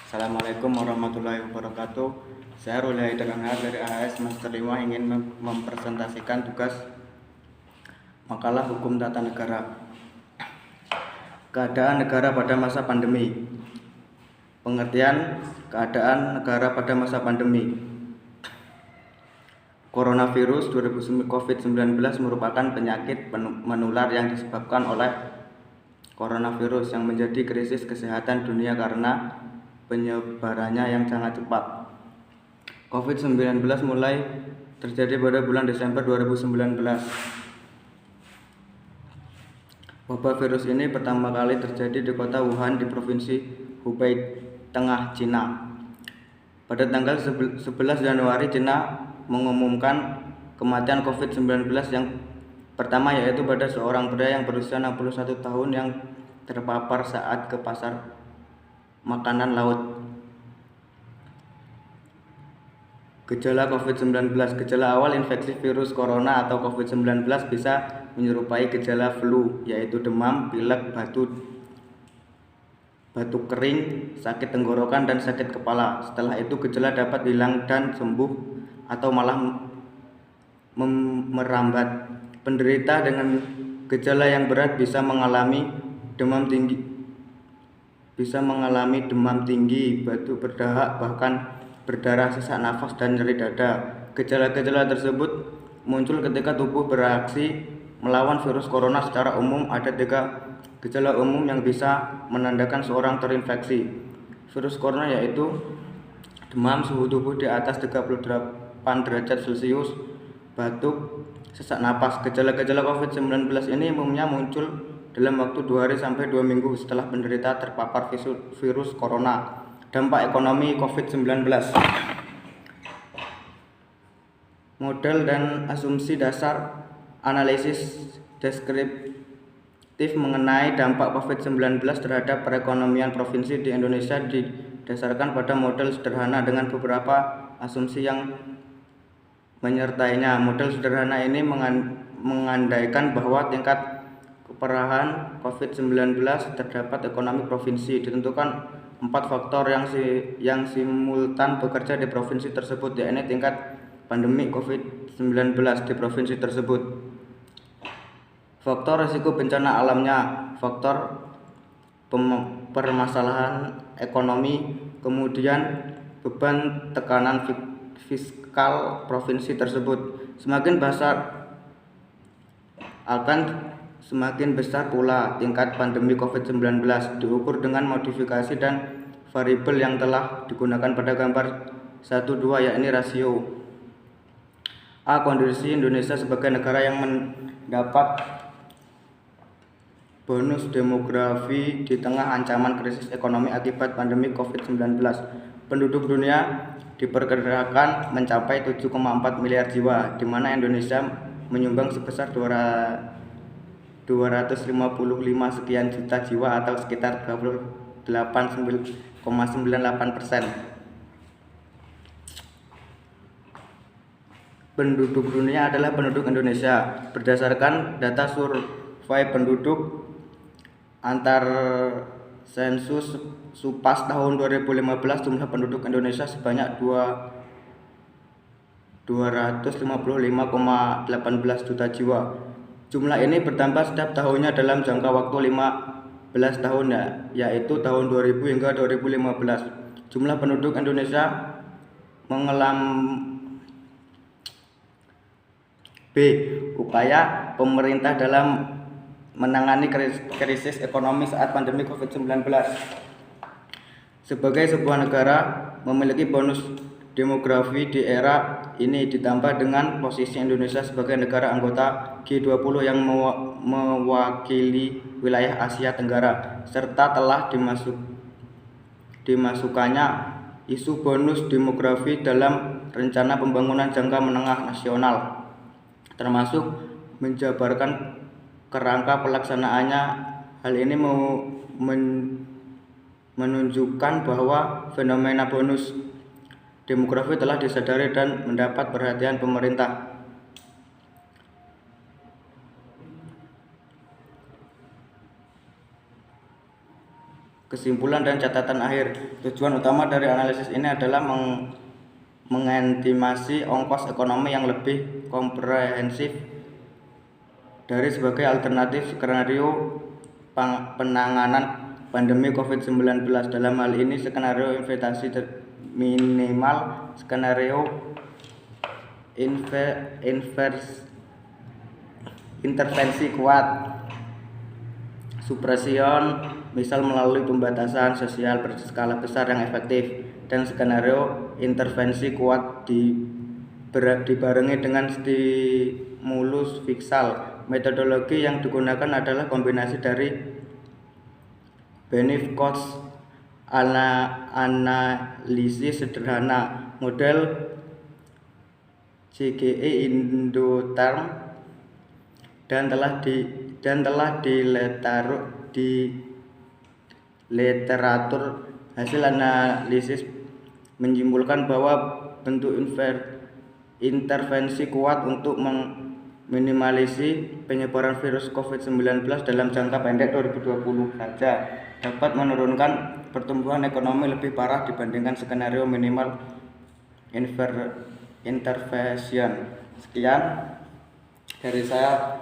Assalamualaikum warahmatullahi wabarakatuh. Saya Ruli Haidar Anhar dari AHS Master 5 ingin mempresentasikan tugas makalah hukum tata negara. Keadaan negara pada masa pandemi. Pengertian keadaan negara pada masa pandemi. Coronavirus COVID-19 merupakan penyakit menular yang disebabkan oleh coronavirus yang menjadi krisis kesehatan dunia karena penyebarannya yang sangat cepat. COVID-19 mulai terjadi pada bulan Desember 2019. Wabah virus ini pertama kali terjadi di kota Wuhan di provinsi Hubei Tengah, Cina. Pada tanggal 11 Januari, Cina mengumumkan kematian COVID-19 yang pertama, yaitu pada seorang pria yang berusia 61 tahun yang terpapar saat ke pasar makanan laut. Gejala COVID-19. Gejala awal infeksi virus corona atau COVID-19 bisa menyerupai gejala flu, yaitu demam, pilek, batuk kering, sakit tenggorokan, dan sakit kepala. Setelah itu gejala dapat hilang dan sembuh atau malah merambat. Penderita dengan gejala yang berat bisa mengalami demam tinggi, batuk berdahak, bahkan berdarah, sesak nafas, dan nyeri dada. Gejala-gejala tersebut muncul ketika tubuh bereaksi melawan virus corona. Secara umum ada 3 gejala umum yang bisa menandakan seorang terinfeksi virus corona, yaitu demam, suhu tubuh di atas 38 derajat Celcius, batuk, sesak napas. Gejala-gejala COVID-19 ini umumnya muncul dalam waktu 2 hari sampai 2 minggu setelah penderita terpapar virus corona. Dampak ekonomi COVID-19. Model dan asumsi dasar analisis deskriptif mengenai dampak COVID-19 terhadap perekonomian provinsi di Indonesia didasarkan pada model sederhana dengan beberapa asumsi yang menyertainya. Model sederhana ini mengandaikan bahwa tingkat keparahan COVID-19 terdapat ekonomi provinsi ditentukan 4 faktor yang simultan bekerja di provinsi tersebut, yaitu tingkat pandemi COVID-19 di provinsi tersebut, faktor risiko bencana alamnya, faktor permasalahan ekonomi, kemudian beban tekanan fiskal provinsi tersebut. Semakin besar pula tingkat pandemi COVID-19 diukur dengan modifikasi dan variabel yang telah digunakan pada gambar 1-2, yakni rasio. A. Kondisi Indonesia sebagai negara yang mendapat bonus demografi di tengah ancaman krisis ekonomi akibat pandemi COVID-19. Penduduk dunia diperkirakan mencapai 7,4 miliar jiwa, di mana Indonesia menyumbang sebesar 255 sekian juta jiwa atau sekitar 28,98%. Penduduk dunia adalah penduduk Indonesia. Berdasarkan data survei penduduk antar sensus Supas tahun 2015, jumlah penduduk Indonesia sebanyak 255,18 juta jiwa. Jumlah ini bertambah setiap tahunnya dalam jangka waktu 15 tahun, yaitu tahun 2000 hingga 2015. Jumlah penduduk Indonesia upaya pemerintah dalam menangani krisis ekonomi saat pandemi COVID-19. Sebagai sebuah negara memiliki bonus demografi di era ini, ditambah dengan posisi Indonesia sebagai negara anggota G20 yang mewakili wilayah Asia Tenggara, serta telah dimasukkannya isu bonus demografi dalam rencana pembangunan jangka menengah nasional, termasuk menjabarkan kerangka pelaksanaannya. Hal ini menunjukkan bahwa fenomena bonus demografi telah disadari dan mendapat perhatian pemerintah. Kesimpulan dan catatan akhir. Tujuan utama dari analisis ini adalah mengestimasi ongkos ekonomi yang lebih komprehensif dari sebagai alternatif skenario penanganan pandemi COVID-19. Dalam hal ini skenario investasi minimal, skenario intervensi kuat, supresion misal melalui pembatasan sosial berskala besar yang efektif, dan skenario intervensi kuat dibarengi dengan stimulus fiskal. Metodologi yang digunakan adalah kombinasi dari benefit cost analisis sederhana, model CGI Indoterm, dan telah di literatur. Hasil analisis menyimpulkan bahwa bentuk intervensi kuat untuk meminimalisasi penyebaran virus COVID-19 dalam jangka pendek 2020 saja dapat menurunkan pertumbuhan ekonomi lebih parah dibandingkan skenario minimal intervention. Sekian dari saya.